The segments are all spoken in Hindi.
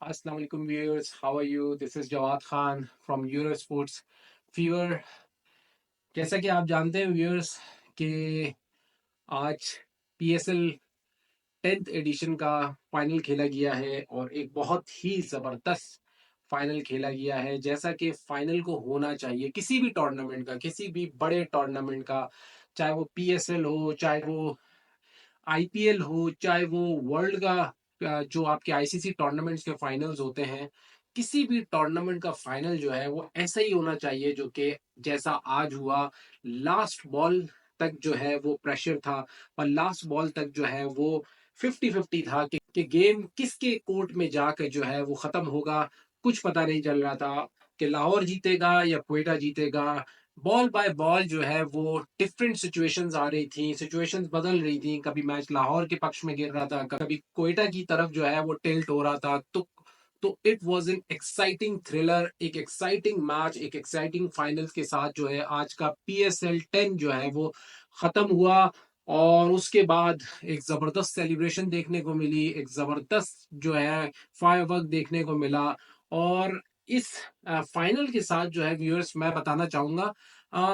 Assalamu alaikum viewers. How are you? This is Jawad Khan from Eurosports Fever. जैसा कि आप जानते हैं व्यूअर्स कि आज PSL 10th एडिशन का फाइनल खेला गया है और एक बहुत ही ज़बरदस्त फाइनल खेला गया है, जैसा कि फाइनल को होना चाहिए किसी भी टूर्नामेंट का, किसी भी बड़े टूर्नामेंट का, चाहे वो PSL हो, चाहे वो IPL हो, चाहे वो वर्ल्ड का जो आपके ICC टूर्नामेंट्स के फाइनल्स होते हैं, किसी भी टूर्नामेंट का फाइनल जो है वो ऐसा ही होना चाहिए जो कि जैसा आज हुआ। लास्ट बॉल तक जो है वो प्रेशर था और लास्ट बॉल तक जो है वो 50-50 था कि गेम किसके कोर्ट में जाकर जो है वो खत्म होगा। कुछ पता नहीं चल रहा था कि लाहौर जीतेगा या क्वेटा जीतेगा। बॉल बाय बॉल जो है वो डिफरेंट सिचुएशंस आ रही थी, सिचुएशंस बदल रही थी। कभी मैच लाहौर के पक्ष में गिर रहा था, कभी क्वेटा की तरफ जो है वो टिल्ट हो रहा था। तो it was an exciting thriller, एक एक्साइटिंग मैच, एक एक्साइटिंग फाइनल्स के साथ जो है आज का PSL 10 जो है वो खत्म हुआ। और उसके बाद एक जबरदस्त सेलिब्रेशन देखने को मिली, एक जबरदस्त जो है फायरवर्क देखने को मिला। और इस फाइनल के साथ जो है व्यूअर्स मैं बताना चाहूंगा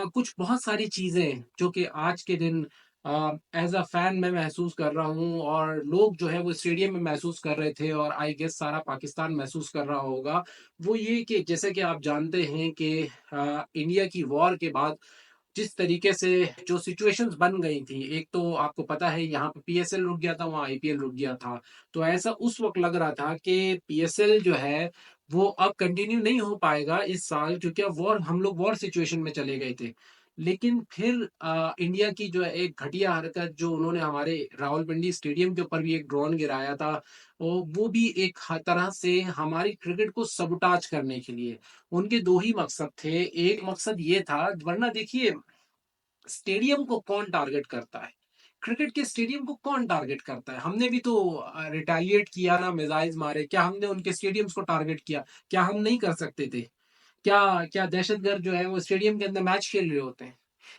कुछ बहुत सारी चीजें जो कि आज के दिन एज अ फैन मैं महसूस कर रहा हूँ और लोग जो है वो स्टेडियम में महसूस कर रहे थे और आई गेस सारा पाकिस्तान महसूस कर रहा होगा। वो ये कि जैसे कि आप जानते हैं कि इंडिया की वॉर के बाद जिस तरीके से जो सिचुएशंस बन गई थी, एक तो आपको पता है यहाँ पे PSL रुक गया था, वहाँ IPL रुक गया था। तो ऐसा उस वक्त लग रहा था कि PSL जो है वो अब कंटिन्यू नहीं हो पाएगा इस साल, क्योंकि अब वॉर, हम लोग वॉर सिचुएशन में चले गए थे। लेकिन फिर इंडिया की जो है एक घटिया हरकत जो उन्होंने हमारे रावलपिंडी स्टेडियम के ऊपर भी एक ड्रोन गिराया था, वो भी एक तरह से हमारी क्रिकेट को सबुटाज करने के लिए। उनके दो ही मकसद थे। एक मकसद ये था, वरना देखिए स्टेडियम को कौन टारगेट करता है? क्रिकेट के स्टेडियम को कौन टारगेट करता है? हमने भी तो रिटेलिएट किया ना, मिसाइल्स मारे। क्या हमने उनके स्टेडियम्स को टारगेट किया? क्या हम नहीं कर सकते थे? क्या क्या दहशतगर्द जो है वो स्टेडियम के अंदर मैच खेल रहे होते हैं?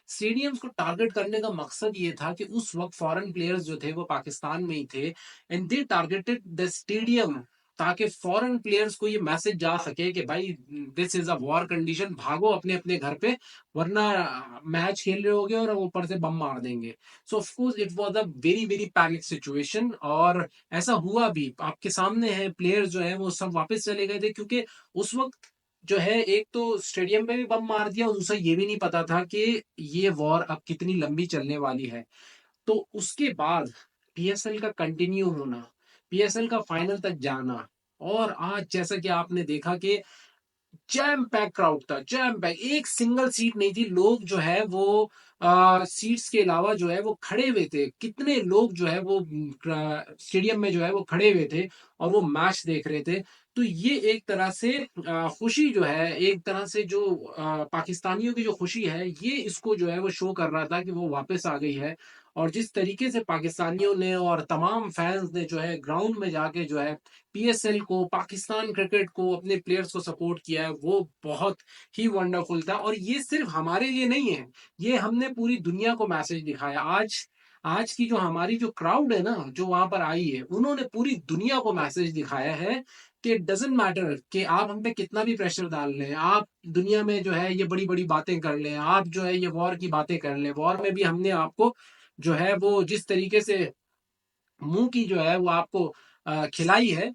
स्टेडियम्स को टारगेट करने का मकसद ये था कि उस वक्त फॉरेन प्लेयर्स जो थे वो पाकिस्तान में ही थे and they targeted the stadium, ताकि फॉरेन प्लेयर्स को ये मैसेज जा सके कि भाई this is a war condition, भागो अपने अपने घर पे, वरना मैच खेल रहे होगे और ऊपर से बम मार देंगे। सो of course it was a very very panic situation और ऐसा हुआ भी। आपके सामने है, प्लेयर्स जो है वो सब वापस चले गए थे, क्योंकि उस वक्त जो है एक तो स्टेडियम में भी बम मार दिया और दूसरा ये भी नहीं पता था कि ये वॉर अब कितनी लंबी चलने वाली है। तो उसके बाद PSL का कंटिन्यू होना, PSL का फाइनल तक जाना, और आज जैसा कि आपने देखा कि जैम पैक क्राउड था, जैम पैक, एक सिंगल सीट नहीं थी। लोग जो है वो सीट्स के अलावा जो है वो खड़े हुए थे। कितने लोग जो है वो स्टेडियम में जो है वो खड़े हुए थे और वो मैच देख रहे थे। तो ये एक तरह से खुशी जो है, एक तरह से जो पाकिस्तानियों की जो खुशी है, ये इसको जो है वो शो कर रहा था कि वो वापस आ गई है। और जिस तरीके से पाकिस्तानियों ने और तमाम फैंस ने जो है ग्राउंड में जाके जो है PSL को, पाकिस्तान क्रिकेट को, अपने प्लेयर्स को सपोर्ट किया है, वो बहुत ही वंडरफुल था। और ये सिर्फ हमारे लिए नहीं है, ये हमने पूरी दुनिया को मैसेज दिखाया। आज आज की जो हमारी जो क्राउड है ना, जो वहां पर आई है, उन्होंने पूरी दुनिया को मैसेज दिखाया है कि डजेंट मैटर कि आप हम पे कितना भी प्रेशर डाल लें, आप दुनिया में जो है ये बड़ी बड़ी बातें कर लें, आप जो है ये वॉर की बातें कर लें, वॉर में भी हमने आपको जो है वो जिस तरीके से मुंह की जो है वो आपको खिलाई है,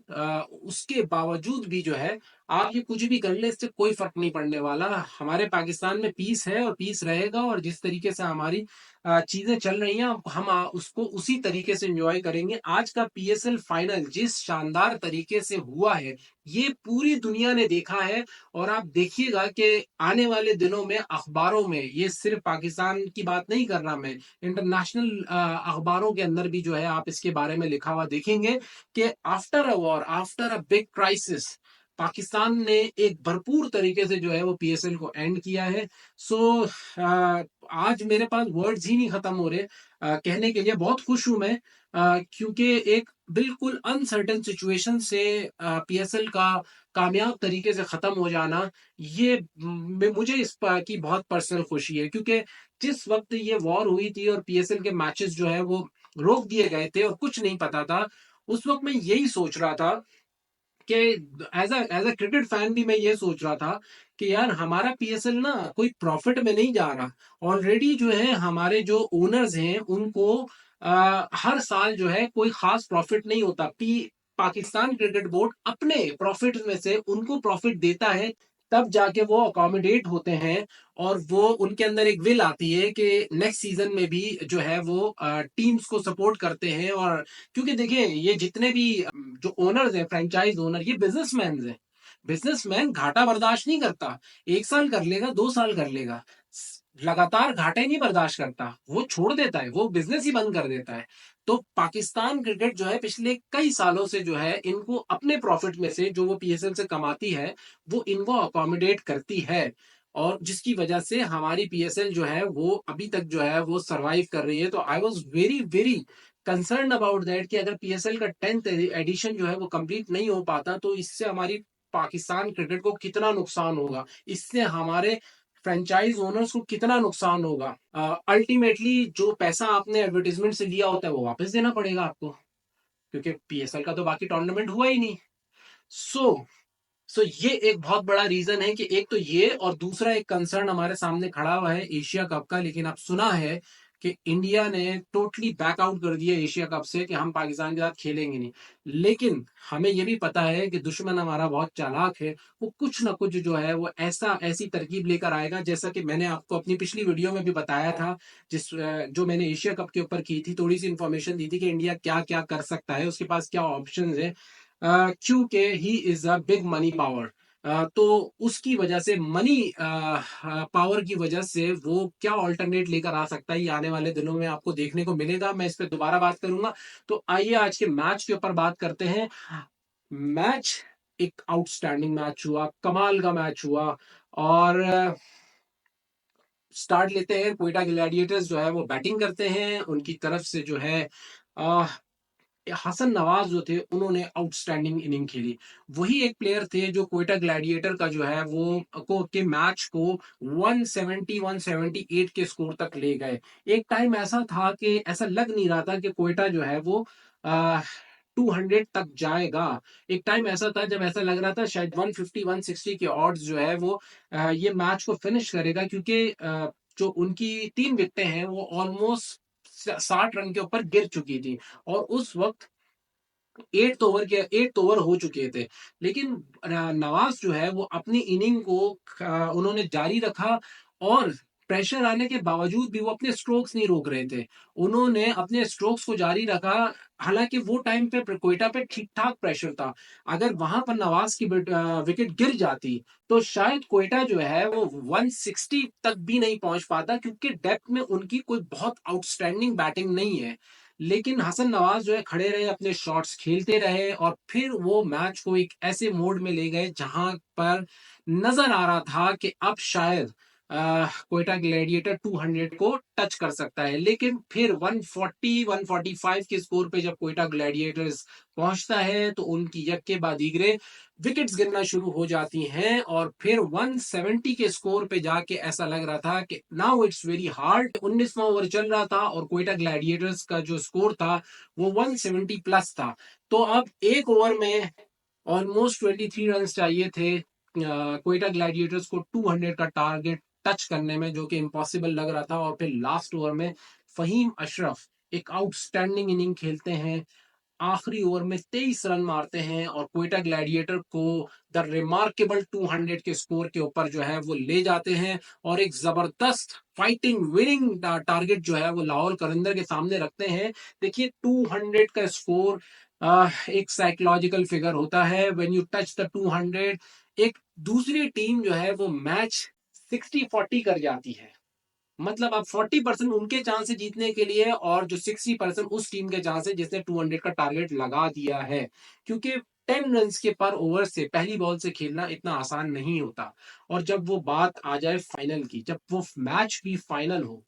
उसके बावजूद भी जो है आप ये कुछ भी कर ले, इससे कोई फर्क नहीं पड़ने वाला। हमारे पाकिस्तान में पीस है और पीस रहेगा, और जिस तरीके से हमारी चीजें चल रही हैं हम उसको उसी तरीके से एंजॉय करेंगे। आज का PSL फाइनल जिस शानदार तरीके से हुआ है, ये पूरी दुनिया ने देखा है। और आप देखिएगा कि आने वाले दिनों में अखबारों में, ये सिर्फ पाकिस्तान की बात नहीं कर रहा मैं, इंटरनेशनल अखबारों के अंदर भी जो है आप इसके बारे में लिखा हुआ देखेंगे कि after a war, after a big crisis, Pakistan ने एक भरपूर तरीके से जो है वो PSL को एंड किया है। सो आज मेरे पास वर्ड्स ही नहीं खत्म हो रहे कहने के लिए। बहुत खुश हूं मैं क्योंकि एक बिल्कुल अनसर्टेन सिचुएशन से PSL का कामयाब तरीके से खत्म हो जाना, ये मुझे इस की बहुत पर्सनल खुशी है। क्योंकि जिस वक्त ये वॉर हुई थी और PSL के मैचेस जो है वो रोक दिए गए थे और कुछ नहीं पता था, उस वक्त मैं यही सोच रहा था कि एज अ क्रिकेट फैन भी मैं ये सोच रहा था कि यार हमारा पीएसएल ना कोई प्रॉफिट में नहीं जा रहा। ऑलरेडी जो है हमारे जो ओनर्स हैं उनको हर साल जो है कोई खास प्रॉफिट नहीं होता। पाकिस्तान क्रिकेट बोर्ड अपने प्रॉफिट में से उनको प्रॉफिट देता है, तब जाके वो अकोमोडेट होते हैं। और वो उनके अंदर एक विल आती है कि नेक्स्ट सीजन में भी जो है वो टीम्स को सपोर्ट करते हैं। और क्योंकि देखिए ये जितने भी जो ओनर्स हैं, फ्रेंचाइज ओनर, ये बिजनेसमैन हैं। बिजनेसमैन घाटा बर्दाश्त नहीं करता। 1 साल कर लेगा, 2 साल कर लेगा, लगातार घाटे नहीं बर्दाश्त करता, वो छोड़ देता है, वो बिजनेस ही बंद कर देता है। तो पाकिस्तान क्रिकेट जो है पिछले कई सालों से जो है इनको अपने प्रॉफिट में से जो वो पीएसएल से कमाती है वो इनको अकोमोडेट करती है। और जिसकी वजह से हमारी पीएसएल जो है वो अभी तक जो है वो सरवाइव कर रही है। तो I was very very concern about that कि अगर पीएसएल का 10th एडिशन जो है वो कंप्लीट नहीं हो पाता तो इससे हमारी पाकिस्तान क्रिकेट को कितना नुकसान होगा, इससे हमारे फ्रेंचाइज ओनर्स को कितना नुकसान होगा। अल्टीमेटली जो पैसा आपने एडवर्टीजमेंट से लिया होता है वो वापस देना पड़ेगा आपको, क्योंकि पीएसएल का तो बाकी टूर्नामेंट हुआ ही नहीं। सो सो ये एक बहुत बड़ा रीजन है कि एक तो ये, और दूसरा एक कंसर्न हमारे सामने खड़ा हुआ है एशिया कप का। लेकिन अब सुना है कि इंडिया ने टोटली बैकआउट कर दिया एशिया कप से कि हम पाकिस्तान के साथ खेलेंगे नहीं। लेकिन हमें ये भी पता है कि दुश्मन हमारा बहुत चालाक है, वो कुछ ना कुछ जो है वो ऐसी तरकीब लेकर आएगा। जैसा कि मैंने आपको अपनी पिछली वीडियो में भी बताया था, जो मैंने एशिया कप के ऊपर की थी, थोड़ी सी इंफॉर्मेशन दी थी कि इंडिया क्या क्या कर सकता है, उसके पास क्या ऑप्शन है। क्योंकि he is a big money power. तो उसकी वजह से मनी पावर की वजह से वो क्या ऑल्टरनेट लेकर आ सकता है, ये आने वाले दिनों में आपको देखने को मिलेगा। मैं इस पर दोबारा बात करूंगा। तो आइए आज के मैच के ऊपर बात करते हैं। मैच एक आउटस्टैंडिंग मैच हुआ, कमाल का मैच हुआ। और स्टार्ट लेते हैं, कोयटा ग्लैडिएटर्स जो है वो बैटिंग करते हैं। उनकी तरफ से जो है हसन नवाज जो थे उन्होंने आउटस्टैंडिंग इनिंग खेली। वही एक प्लेयर थे जो कोयटा ग्लैडिएटर का जो है वो के मैच को 170 178 के स्कोर तक ले गए। एक टाइम ऐसा था कि ऐसा लग नहीं रहा था कि कोयटा जो है वो 200 तक जाएगा। एक टाइम ऐसा था जब ऐसा लग रहा था शायद 150 160 के ऑड्स जो है वो ये मैच को फिनिश करेगा, क्योंकि जो उनकी 3 विकेटें हैं वो ऑलमोस्ट 60 रन के ऊपर गिर चुकी थी। और उस वक्त 8 ओवर हो चुके थे। लेकिन नवाज जो है वो अपनी इनिंग को उन्होंने जारी रखा। और प्रेशर आने के बावजूद भी वो अपने स्ट्रोक्स नहीं रोक रहे थे, उन्होंने अपने स्ट्रोक्स को जारी रखा। हालांकि वो टाइम पे कोयटा पे ठीक ठाक प्रेशर था। अगर वहां पर नवाज की विकेट गिर जाती तो शायद कोयटा जो है वो 160 तक भी नहीं पहुंच पाता, क्योंकि डेप्थ में उनकी कोई बहुत आउटस्टैंडिंग बैटिंग नहीं है। लेकिन हसन नवाज जो है खड़े रहे, अपने शॉट्स खेलते रहे, और फिर वो मैच को एक ऐसे मोड में ले गए जहां पर नजर आ रहा था कि अब शायद कोयटा ग्लैडिएटर 200 को टच कर सकता है। लेकिन फिर 140 145 के स्कोर पे जब कोयटा ग्लैडिएटर्स पहुंचता है तो उनकी यक्के बाद दीगरे विकेट्स गिरना शुरू हो जाती हैं। और फिर 170 के स्कोर पे जाके ऐसा लग रहा था कि नाउ इट्स वेरी हार्ड। 19वां ओवर चल रहा था और कोयटा ग्लैडिएटर्स का जो स्कोर था वो 170 प्लस था। तो अब एक ओवर में ऑलमोस्ट 23 रन चाहिए थे कोयटा ग्लैडिएटर्स को 200 का टारगेट टच करने में, जो कि इम्पॉसिबल लग रहा था। और फिर लास्ट ओवर में फहीम अशरफ एक आउटस्टैंडिंग इनिंग खेलते हैं, आखिरी ओवर में 23 रन मारते हैं और कोयटा ग्लैडिएटर को द रिमार्केबल 200 के स्कोर के ऊपर जो है वो ले जाते हैं। और एक जबरदस्त फाइटिंग विनिंग टारगेट जो है वो लाहौल करिंदर के सामने रखते हैं। देखिए 200 का स्कोर एक साइकोलॉजिकल फिगर होता है। व्हेन यू टच द 200, एक दूसरी टीम जो है वो मैच 60-40 कर जाती है। मतलब अब 40% उनके चांस है जीतने के लिए और जो 60% उस टीम के चांस है जिसने 200 का टारगेट लगा दिया है। क्योंकि 10 रन के पर ओवर से पहली बॉल से खेलना इतना आसान नहीं होता। और जब वो बात आ जाए फाइनल की, जब वो मैच भी फाइनल हो,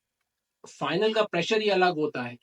फाइनल का प्रेशर ही अलग होता है।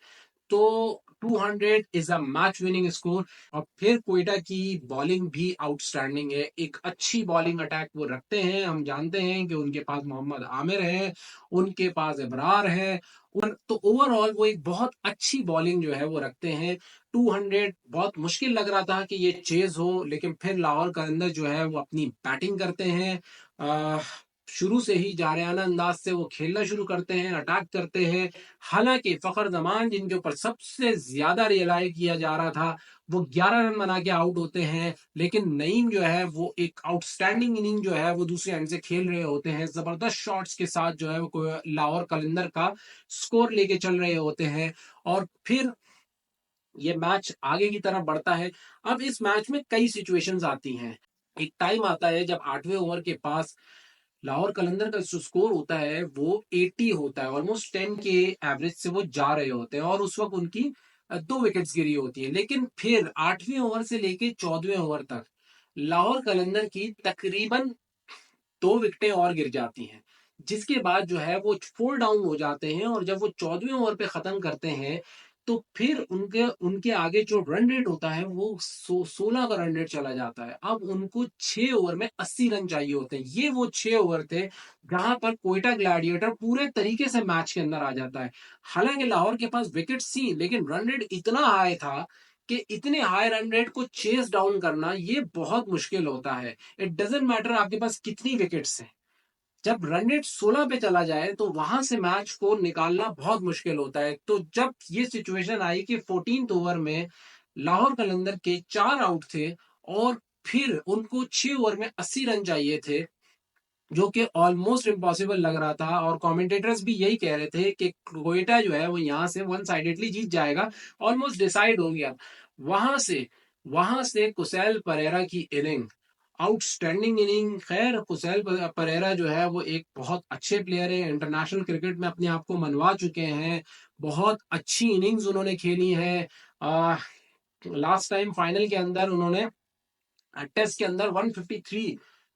तो 200 is a match winning score. और फिर कोयटा की बॉलिंग भी आउटस्टैंडिंग है, एक अच्छी बॉलिंग अटैक वो रखते हैं। हम जानते हैं कि उनके पास मोहम्मद आमिर है, उनके पास इब्रार है। तो ओवरऑल वो एक बहुत अच्छी बॉलिंग जो है वो रखते हैं। 200 बहुत मुश्किल लग रहा था कि ये चेज हो, लेकिन फिर लाहौर कलंदर जो है वो अपनी बैटिंग करते हैं। अ, शुरू से ही जारयाना अंदाज से वो खेलना शुरू करते हैं, अटैक करते हैं। हालांकि फखर जमान जिनके ऊपर सबसे ज्यादा रियलाइज किया जा रहा था, वो 11 रन बना के आउट होते हैं। लेकिन नईम जो है वो एक आउटस्टैंडिंग इनिंग जो है वो दूसरे एंड से खेल रहे होते हैं, जबरदस्त शॉट्स के साथ जो है वो लाहौर कलंदर का स्कोर लेके चल रहे होते हैं। और फिर ये मैच आगे की तरफ बढ़ता है। अब इस मैच में कई सिचुएशंस आती हैं। एक टाइम आता है जब 8वें ओवर के पास लाहौर कलंदर का जो स्कोर होता है वो 80 होता है, ऑलमोस्ट 10 के एवरेज से वो जा रहे होते हैं, और उस वक्त उनकी 2 विकेट्स गिरी होती है। लेकिन फिर 8वें ओवर से लेके 14वें ओवर तक लाहौर कलंदर की तकरीबन 2 विकेटें और गिर जाती हैं, जिसके बाद जो है वो 4 डाउन हो जाते हैं। और जब वो 14वें ओवर पे खत्म करते हैं, तो फिर उनके उनके आगे जो रन रेट होता है वो 16 का रन रेट चला जाता है। अब उनको 6 ओवर में 80 रन चाहिए होते हैं। ये वो 6 ओवर थे जहां पर कोयटा ग्लैडिएटर पूरे तरीके से मैच के अंदर आ जाता है। हालांकि लाहौर के पास विकेट थी, लेकिन रन रेट इतना हाई था कि इतने हाई रन रेट को चेस डाउन करना ये बहुत मुश्किल होता है। इट डजेंट मैटर आपके पास कितनी विकेट्स हैं, जब रन रेट 16 पे चला जाए तो वहां से मैच को निकालना बहुत मुश्किल होता है। तो जब ये सिचुएशन आई कि 14th ओवर में लाहौर कलंदर के 4 आउट थे, और फिर उनको 6 ओवर में 80 रन चाहिए थे, जो कि ऑलमोस्ट इम्पॉसिबल लग रहा था। और कमेंटेटर्स भी यही कह रहे थे कि कोयटा जो है वो यहाँ से वन साइडेडली जीत जाएगा, ऑलमोस्ट डिसाइड हो गया। वहां से वहां से कुसैल परेरा की इनिंग, आउटस्टैंडिंग इनिंग। खैर कुसैल परेरा जो है वो एक बहुत अच्छे प्लेयर है, इंटरनेशनल क्रिकेट में अपने आप को मनवा चुके हैं, बहुत अच्छी इनिंग्स उन्होंने खेली है। लास्ट टाइम फाइनल के अंदर उन्होंने टेस्ट के अंदर 153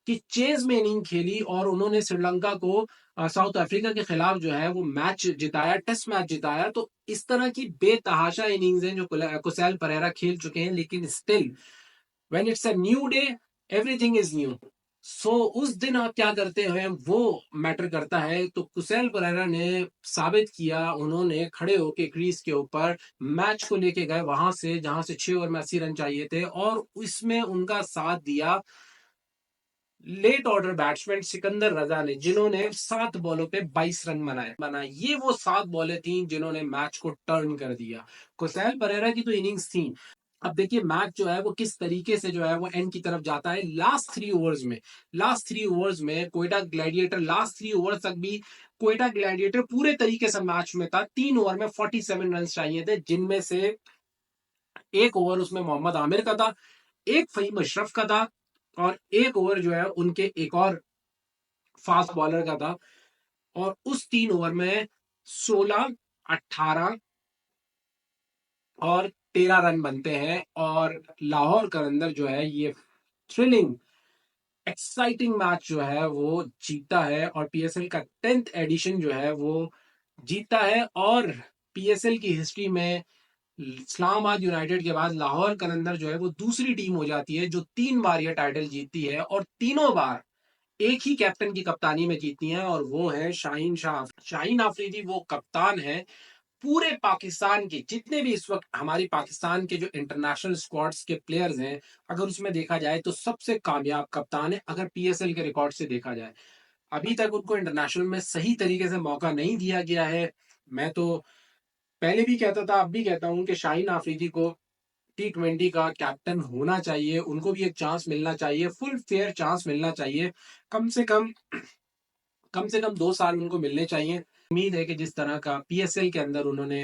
की चेज में इनिंग खेली, और उन्होंने श्रीलंका को साउथ अफ्रीका के खिलाफ जो है वो मैच जिताया, टेस्ट मैच जिताया। तो इस तरह की बेतहाशा इनिंग्स हैं जो कुसैल परेरा खेल चुके हैं। लेकिन still when it's a new day, everything is new. So उस दिन आप क्या करते हैं वो मैटर करता है। तो कुसैल परेरा ने साबित किया, उन्होंने खड़े होके क्रीज के ऊपर मैच को लेके गए वहां से जहां से 6 ओवर में 80 रन चाहिए थे, और इसमें उनका साथ दिया लेट ऑर्डर बैट्समैन सिकंदर रजा ने, जिन्होंने 7 बॉलों पे 22 रन बनाए। ये वो 7 बॉलें थी जिन्होंने मैच को टर्न कर दिया। कुसैल परेरा की तो इनिंग्स थी। अब देखिए मैच जो है वो किस तरीके से जो है वो एंड की तरफ जाता है। लास्ट 3 ओवर्स में कोयटा ग्लैडिएटर, लास्ट 3 ओवर्स तक भी कोयटा ग्लैडिएटर पूरे तरीके से मैच में था। 3 ओवर में 47 रन चाहिए थे, जिनमें से एक ओवर उसमें मोहम्मद आमिर का था, एक फहीम अशरफ का था, और एक ओवर जो है उनके एक और फास्ट बॉलर का था। और उस 3 ओवर में 16, 18 और 13 रन बनते हैं, और लाहौर कलंदर जो है ये थ्रिलिंग एक्साइटिंग मैच जो है वो जीता है, और पीएसएल का 10th एडिशन जो है वो जीता है। और पीएसएल की हिस्ट्री में इस्लामाबाद यूनाइटेड के बाद लाहौर कलंदर जो है वो दूसरी टीम हो जाती है जो 3 बार यह टाइटल जीतती है, और तीनों बार एक ही कैप्टन की कप्तानी में जीती हैं, और वो है शाहीन आफरीदी। वो कप्तान है पूरे पाकिस्तान के, जितने भी इस वक्त हमारी पाकिस्तान के जो इंटरनेशनल स्क्वाड्स के प्लेयर्स हैं, अगर उसमें देखा जाए तो सबसे कामयाब कप्तान है, अगर पीएसएल के रिकॉर्ड से देखा जाए। अभी तक उनको इंटरनेशनल में सही तरीके से मौका नहीं दिया गया है। मैं तो पहले भी कहता था, अब भी कहता हूं कि शाहीन आफरीदी को T20 का कैप्टन होना चाहिए, उनको भी एक चांस मिलना चाहिए, फुल फेयर चांस मिलना चाहिए। कम से कम 2 साल उनको मिलने चाहिए। उम्मीद है कि जिस तरह का पीएसएल के अंदर उन्होंने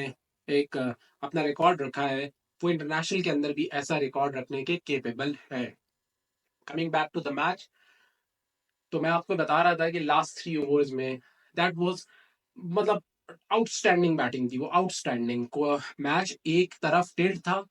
एक अपना रिकॉर्ड रखा है, वो इंटरनेशनल के अंदर भी ऐसा रिकॉर्ड रखने के केपेबल है। Coming back to the match, तो मैं आपको बता रहा था कि लास्ट 3 ओवर्स में दैट वाज, मतलब आउटस्टैंडिंग बैटिंग थी वो, आउटस्टैंडिंग को मैच एक तरफ टिल्ट था।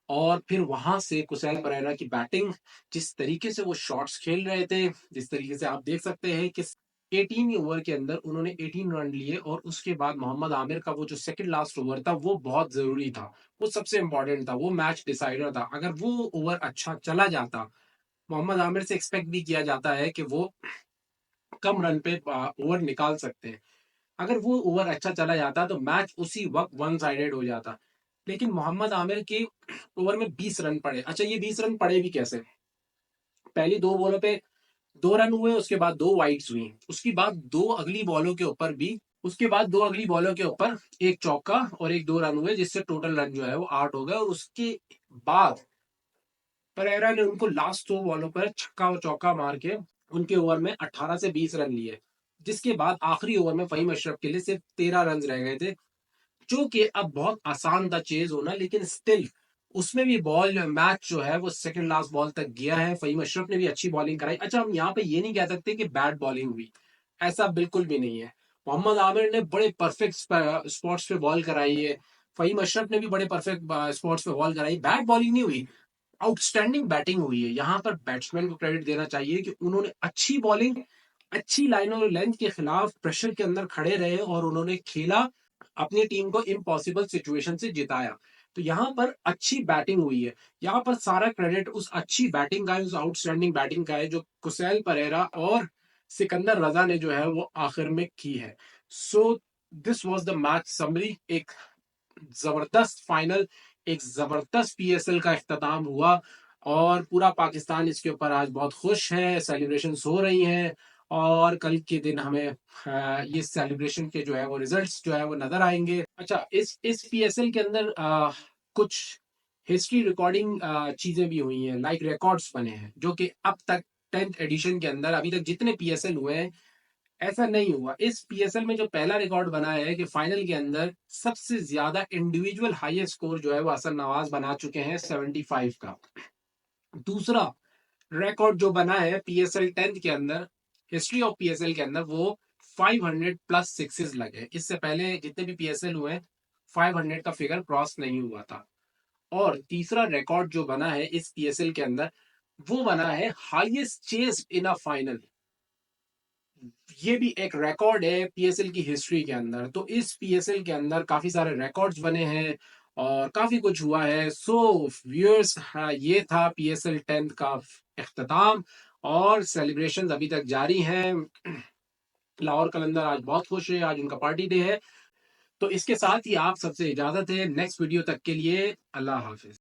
और फिर वहां से कुसैल परेरा की बैटिंग, जिस तरीके से वो शॉट्स खेल रहे थे, जिस तरीके से आप देख सकते हैं कि 18 ओवर के अंदर उन्होंने 18 रन लिए, और उसके बाद मोहम्मद आमिर का वो जो सेकंड लास्ट ओवर था वो बहुत जरूरी था, वो सबसे इंपॉर्टेंट था, वो मैच डिसाइडर था। अगर वो ओवर अच्छा चला जाता, मोहम्मद आमिर से एक्सपेक्ट भी किया जाता है कि वो कम रन पे ओवर निकाल सकते हैं। अगर वो ओवर अच्छा चला जाता तो मैच उसी वक्त वन साइडेड हो जाता। लेकिन मोहम्मद आमिर के ओवर में 20 रन पड़े। अच्छा, ये 20 रन पड़े भी कैसे? पहली दो बॉलों पे 2 रन हुए, उसके बाद 2 वाइड्स हुई, उसके बाद दो अगली बॉलों के ऊपर एक चौका और एक 2 रन हुए, जिससे टोटल रन जो है वो 8 हो गए। और उसके बाद परेरा ने उनको लास्ट 2 बॉलों पर छक्का और चौका मार के उनके ओवर में 18 से 20 रन लिए, जिसके बाद आखिरी ओवर में फहीम अशरफ के लिए सिर्फ 13 रन रह गए थे, जो कि अब बहुत आसान था चेज होना, लेकिन स्टिल उसमें भी बॉल मैच जो है वो सेकंड लास्ट बॉल तक गया है। फहीम अशरफ ने भी अच्छी बॉलिंग कराई। अच्छा, हम यहाँ पे ये नहीं कह सकते कि बैड बॉलिंग हुई, ऐसा बिल्कुल भी नहीं है। मोहम्मद आमिर ने बड़े परफेक्ट स्पॉट्स पे बॉल कराई है, फहीम अशरफ ने भी बड़े परफेक्ट स्पॉट्स पे बॉल कराई, बैड बॉलिंग नहीं हुई, आउटस्टैंडिंग बैटिंग हुई है। यहाँ पर बैट्समैन को क्रेडिट देना चाहिए कि उन्होंने अच्छी बॉलिंग, अच्छी लाइन और लेंथ के खिलाफ प्रेशर के अंदर खड़े रहे और उन्होंने खेला, अपनी टीम को इम्पॉसिबल सिचुएशन से जिताया। तो यहाँ पर अच्छी बैटिंग हुई है। यहाँ पर सारा क्रेडिट उस अच्छी बैटिंग का है, उस आउटस्टैंडिंग बैटिंग का है, जो कुसैल परेरा और सिकंदर रजा ने जो है वो आखिर में की है। So this was the match summary. एक जबरदस्त फाइनल, एक जबरदस्त पीएसएल का इख्तिताम हुआ और पूरा पाकिस्तान इसके ऊपर आज बहुत खुश है, सेलिब्रेशन हो रही हैं। और कल के दिन हमें ये सेलिब्रेशन के जो है वो रिजल्ट्स जो है वो नजर आएंगे। अच्छा, इस पीएसएल के अंदर कुछ हिस्ट्री रिकॉर्डिंग चीजें भी हुई हैं, लाइक रिकॉर्ड्स बने हैं, जो कि अब तक 10th एडिशन के अंदर अभी तक जितने पीएसएल हुए हैं ऐसा नहीं हुआ। इस पीएसएल में जो पहला रिकॉर्ड बना है कि फाइनल के अंदर सबसे ज्यादा इंडिविजुअल हाईएस्ट स्कोर जो है वो हसन नवाज बना चुके हैं 75 का। दूसरा रिकॉर्ड जो बना है पीएसएल 10th के अंदर, हिस्ट्री ऑफ पीएसएल के अंदर, वो 500 प्लस सिक्सेस लगे। इससे पहले जितने भी पीएसएल हुए 500 का फिगर क्रॉस नहीं हुआ था। और तीसरा रिकॉर्ड जो बना है इस पीएसएल के अंदर, वो बना है highest chase in a final. ये भी एक रिकॉर्ड है पीएसएल की हिस्ट्री के अंदर। तो इस पीएसएल के अंदर काफी सारे रिकॉर्ड्स बने हैं और काफी कुछ हुआ है। सो व्यूअर्स, ये था पीएसएल 10th का इख्तिताम और सेलिब्रेशंस अभी तक जारी हैं। लाहौर कलंदर आज बहुत खुश है, आज उनका पार्टी डे है। तो इसके साथ ही आप सबसे इजाजत है, नेक्स्ट वीडियो तक के लिए अल्लाह हाफिज।